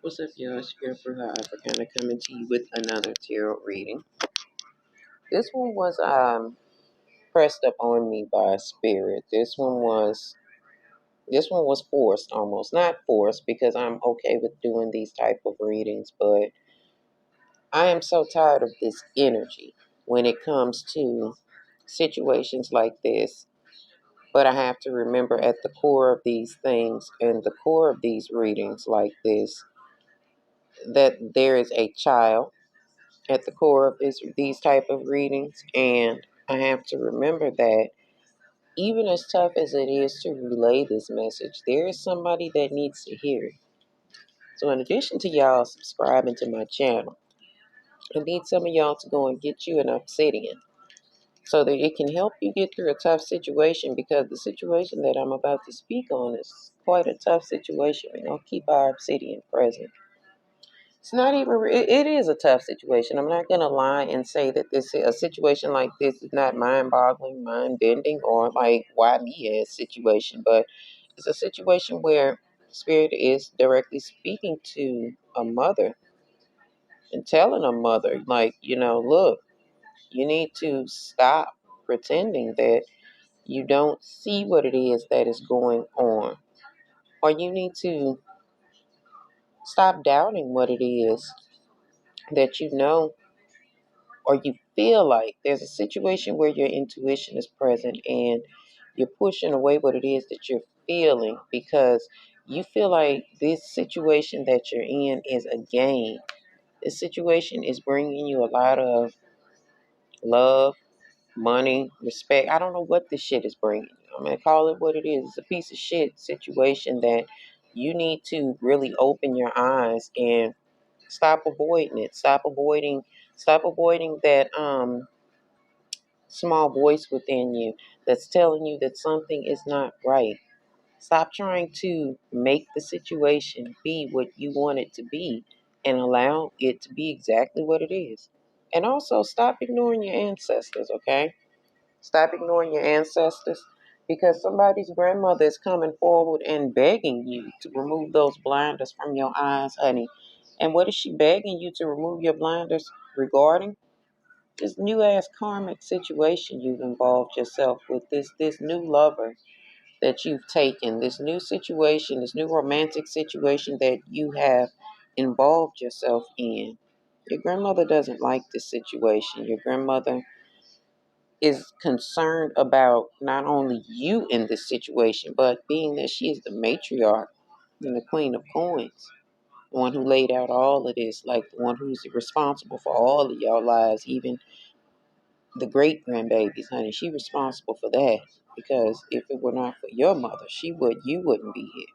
What's up, y'all? It's your girl Bruja-Africana coming to you with another tarot reading. This one was pressed up on me by spirit. This one was forced, almost not forced, because I'm okay with doing these type of readings, but I am so tired of this energy when it comes to situations like this. But I have to remember at the core of these things and the core of these readings like this, that there is a child at the core of these type of readings, and I have to remember that even as tough as it is to relay this message, there is somebody that needs to hear it. So in addition to y'all subscribing to my channel, I need some of y'all to go and get you an obsidian so that it can help you get through a tough situation, because the situation that I'm about to speak on is quite a tough situation. We're going to keep our obsidian present. It's not even, it is a tough situation. I'm not going to lie and say that a situation like this is not mind-boggling, mind-bending, or like why me as situation, but it's a situation where Spirit is directly speaking to a mother and telling a mother, like, look, you need to stop pretending that you don't see what it is that is going on, or you need to stop doubting what it is that you know, or you feel like there's a situation where your intuition is present and you're pushing away what it is that you're feeling because you feel like this situation that you're in is a game. This situation is bringing you a lot of love, money, respect. I don't know what this shit is bringing you. I'm going to call it what it is. It's a piece of shit situation that you need to really open your eyes and stop avoiding it. Stop avoiding that small voice within you that's telling you that something is not right. Stop trying to make the situation be what you want it to be and allow it to be exactly what it is. And also stop ignoring your ancestors, okay? Stop ignoring your ancestors, because somebody's grandmother is coming forward and begging you to remove those blinders from your eyes, honey. And what is she begging you to remove your blinders regarding? This new ass karmic situation you've involved yourself with, this new lover that you've taken, this new situation, this new romantic situation that you have involved yourself in. Your grandmother doesn't like this situation. Your grandmother is concerned about not only you in this situation, but being that she is the matriarch and the queen of coins, the one who laid out all of this, like the one who's responsible for all of y'all lives, even the great grandbabies, honey. She responsible for that, because if it were not for your mother, you wouldn't be here.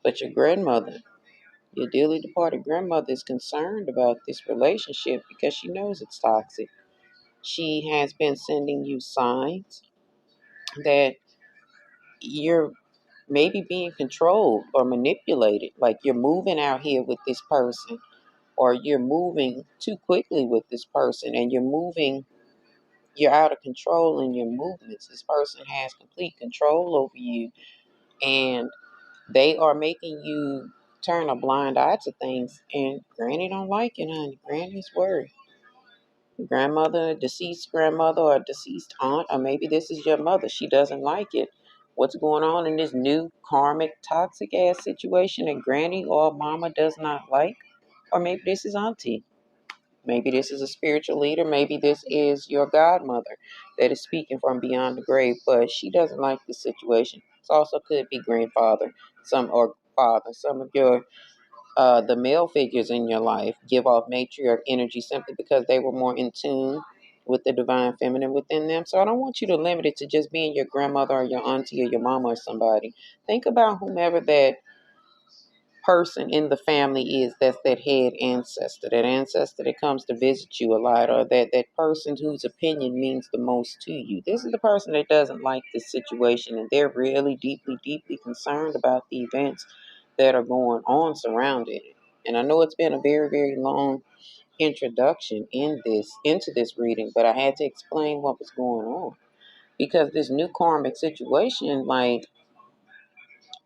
But your grandmother, your dearly departed grandmother, is concerned about this relationship because she knows it's toxic. She has been sending you signs that you're maybe being controlled or manipulated, like you're moving out here with this person, or you're moving too quickly with this person, and you're out of control in your movements. This person has complete control over you, and they are making you turn a blind eye to things. And Granny don't like it, honey. Granny's worried. Grandmother, deceased grandmother, or deceased aunt, or maybe this is your mother. She doesn't like it. What's going on in this new karmic toxic ass situation that Granny or Mama does not like? Or maybe this is Auntie. Maybe this is a spiritual leader. Maybe this is your godmother that is speaking from beyond the grave, but she doesn't like this situation. It also could be grandfather, or father. Some of your the male figures in your life give off matriarch energy simply because they were more in tune with the divine feminine within them. So I don't want you to limit it to just being your grandmother or your auntie or your mama or somebody. Think about whomever that person in the family is, that's that head ancestor, that ancestor that comes to visit you a lot, or that person whose opinion means the most to you. This is the person that doesn't like this situation, and they're really deeply, deeply concerned about the events that are going on surrounding it. And I know it's been a very, very long introduction into this reading, but I had to explain what was going on, because this new karmic situation, like,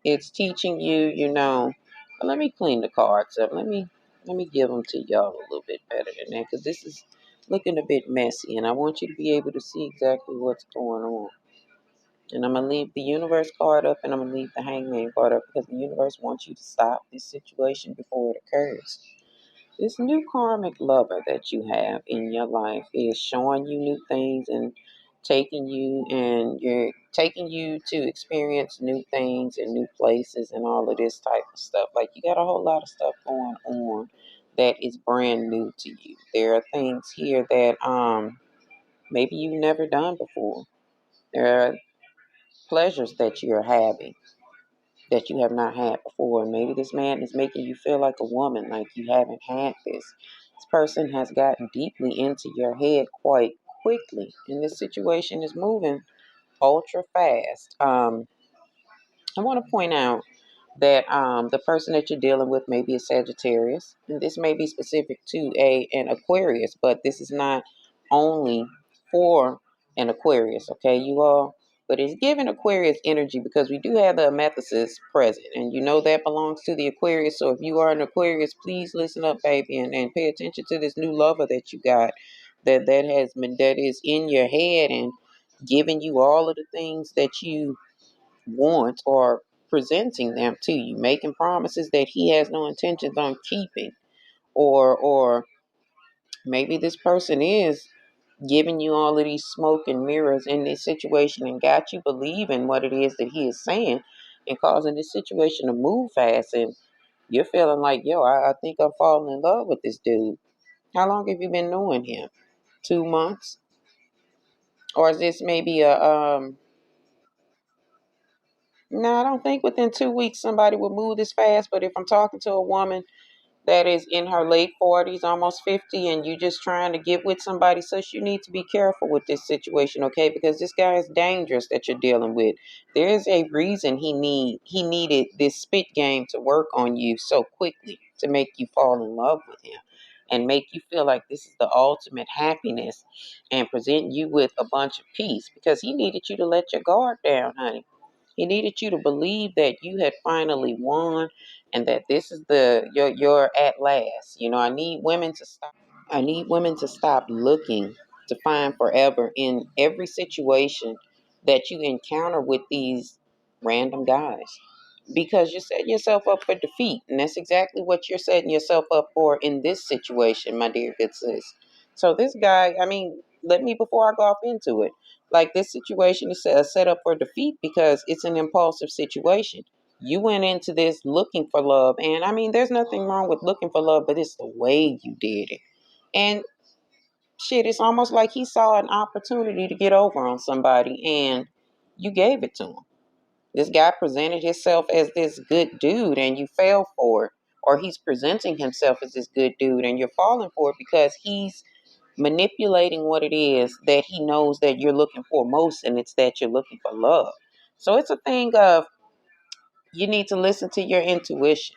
it's teaching you, But let me clean the cards up. Let me give them to y'all a little bit better than that, because this is looking a bit messy, and I want you to be able to see exactly what's going on. And I'm going to leave the universe card up, and I'm going to leave the hangman card up, because the universe wants you to stop this situation before it occurs. This new karmic lover that you have in your life is showing you new things and you're taking you to experience new things and new places and all of this type of stuff. Like, you got a whole lot of stuff going on that is brand new to you. There are things here that maybe you've never done before. There are pleasures that you're having that you have not had before. Maybe this man is making you feel like a woman, like you haven't had this. This person has gotten deeply into your head quite quickly, and this situation is moving ultra fast. I want to point out that the person that you're dealing with may be a Sagittarius, and this may be specific to an Aquarius, but this is not only for an Aquarius, okay, you all? But it's giving Aquarius energy because we do have the amethyst present, and you know that belongs to the Aquarius. So if you are an Aquarius, please listen up, baby, and pay attention to this new lover that you got that is in your head and giving you all of the things that you want, or presenting them to you, making promises that he has no intentions on keeping, or maybe this person is giving you all of these smoke and mirrors in this situation and got you believing what it is that he is saying and causing this situation to move fast, and you're feeling like, yo, I think I'm falling in love with this dude. How long have you been knowing him? 2 months? Or is this maybe no, I don't think within 2 weeks somebody would move this fast. But if I'm talking to a woman that is in her late 40s, almost 50, and you just trying to get with somebody, so you need to be careful with this situation, okay? Because this guy is dangerous that you're dealing with. There is a reason he needed this spit game to work on you so quickly, to make you fall in love with him and make you feel like this is the ultimate happiness and present you with a bunch of peace, because he needed you to let your guard down, honey. He needed you to believe that you had finally won and that this is your at last. You know, I need women to stop. I need women to stop looking to find forever in every situation that you encounter with these random guys, because you're setting yourself up for defeat. And that's exactly what you're setting yourself up for in this situation, my dear good sis. So this guy, I mean, let me, before I go off into it, like, this situation is set up for defeat because it's an impulsive situation. You went into this looking for love, and I mean, there's nothing wrong with looking for love, but it's the way you did it. And shit, it's almost like he saw an opportunity to get over on somebody, and you gave it to him. This guy presented himself as this good dude and you fell for it. Or he's presenting himself as this good dude and you're falling for it because he's manipulating what it is that he knows that you're looking for most, and it's that you're looking for love. So it's a thing of, you need to listen to your intuition.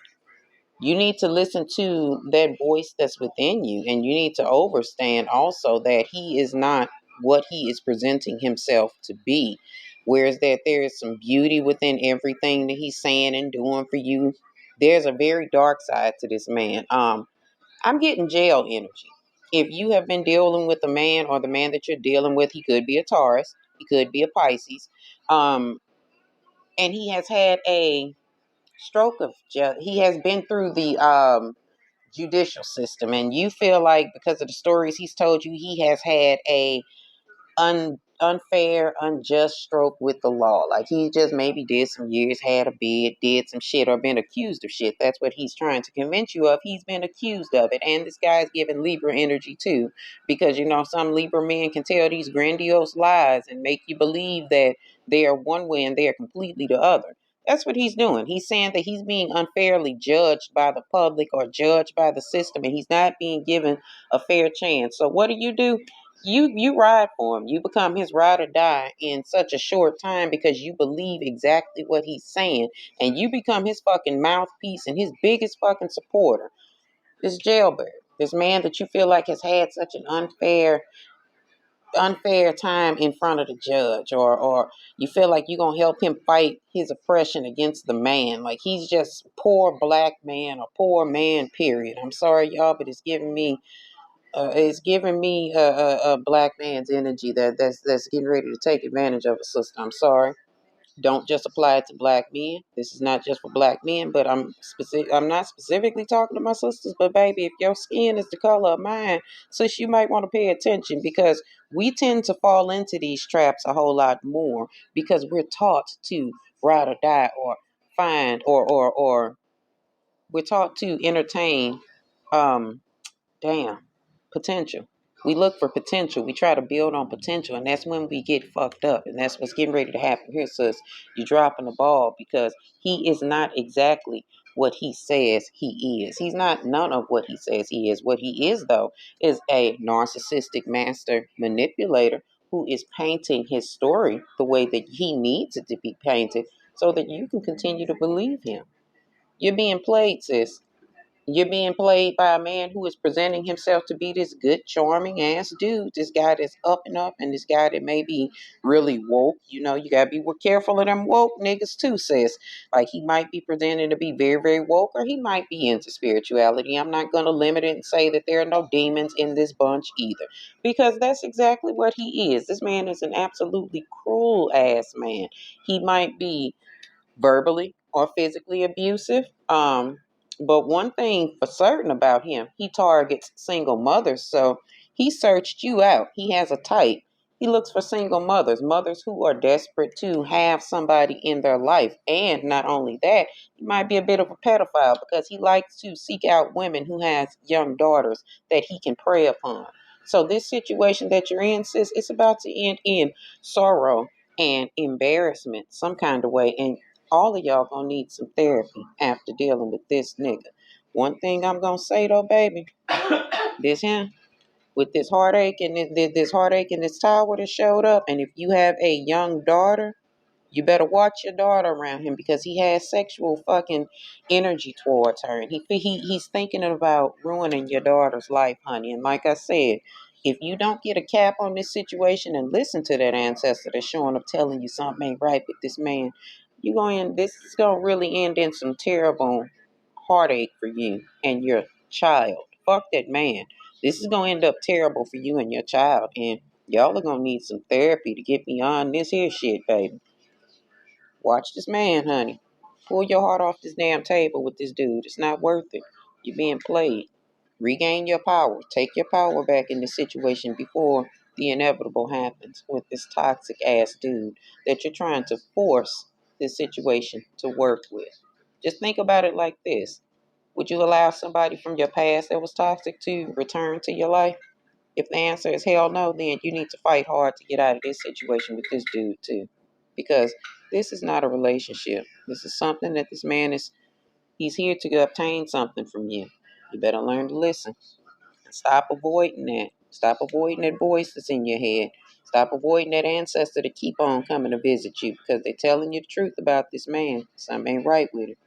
You need to listen to that voice that's within you, and you need to understand also that he is not what he is presenting himself to be. Whereas that there is some beauty within everything that he's saying and doing for you. There's a very dark side to this man. I'm getting jail energy. If you have been dealing with a man, or the man that you're dealing with, he could be a Taurus, he could be a Pisces, and he has had a stroke of he has been through the judicial system, and you feel like because of the stories he's told you, he has had a unfair, unjust stroke with the law. Like, he just maybe did some years, had a bid, did some shit, or been accused of shit. That's what he's trying to convince you of. He's been accused of it. And this guy's giving Libra energy too, because, you know, some Libra men can tell these grandiose lies and make you believe that they are one way and they are completely the other. That's what he's doing. He's saying that he's being unfairly judged by the public or judged by the system, and he's not being given a fair chance. So what do? You ride for him. You become his ride or die in such a short time because you believe exactly what he's saying, and you become his fucking mouthpiece and his biggest fucking supporter. This jailbird, this man that you feel like has had such an unfair unfair time in front of the judge, or you feel like you're gonna help him fight his oppression against the man, like he's just poor black man or poor man, period. I'm sorry, y'all, but it's giving me a black man's energy that's getting ready to take advantage of a sister. I'm sorry. Don't just apply it to black men. This is not just for black men, but I'm not specifically talking to my sisters. But baby, if your skin is the color of mine, sis, you might want to pay attention, because we tend to fall into these traps a whole lot more because we're taught to ride or die, or find, or we're taught to entertain. Damn, potential. We look for potential. We try to build on potential, and that's when we get fucked up. And that's what's getting ready to happen here, sis. You're dropping the ball because he is not exactly what he says he is. He's not none of what he says he is. What he is, though, is a narcissistic master manipulator who is painting his story the way that he needs it to be painted so that you can continue to believe him. You're being played, sis. You're being played by a man who is presenting himself to be this good, charming ass dude. This guy that's up and up, and this guy that may be really woke. You know, you gotta be careful of them woke niggas too, sis. Like, he might be presenting to be very, very woke, or he might be into spirituality. I'm not gonna limit it and say that there are no demons in this bunch either, because that's exactly what he is. This man is an absolutely cruel ass man. He might be verbally or physically abusive. But one thing for certain about him, he targets single mothers. So he searched you out. He has a type. He looks for single mothers, mothers who are desperate to have somebody in their life. And not only that, he might be a bit of a pedophile because he likes to seek out women who has young daughters that he can prey upon. So this situation that you're in, sis, it's about to end in sorrow and embarrassment some kind of way. And all of y'all gonna need some therapy after dealing with this nigga. One thing I'm gonna say though, baby, this him with this heartache and this heartache and this tower that showed up. And if you have a young daughter, you better watch your daughter around him because he has sexual fucking energy towards her, and he's thinking about ruining your daughter's life, honey. And like I said, if you don't get a cap on this situation and listen to that ancestor that's showing up telling you something ain't right with this man, you going this is gonna really end in some terrible heartache for you and your child. Fuck that man. This is gonna end up terrible for you and your child, and y'all are gonna need some therapy to get beyond this here shit, baby. Watch this man, honey. Pull your heart off this damn table with this dude. It's not worth it. You're being played. Regain your power. Take your power back in the situation before the inevitable happens with this toxic ass dude that you're trying to force this situation to work with. Just think about it like this. Would you allow somebody from your past that was toxic to return to your life? If the answer is hell no, then you need to fight hard to get out of this situation with this dude too. Because this is not a relationship. This is something that this man he's here to obtain something from you. You better learn to listen. Stop avoiding that. Stop avoiding that voice that's in your head. Stop avoiding that ancestor to keep on coming to visit you because they're telling you the truth about this man. Something ain't right with it.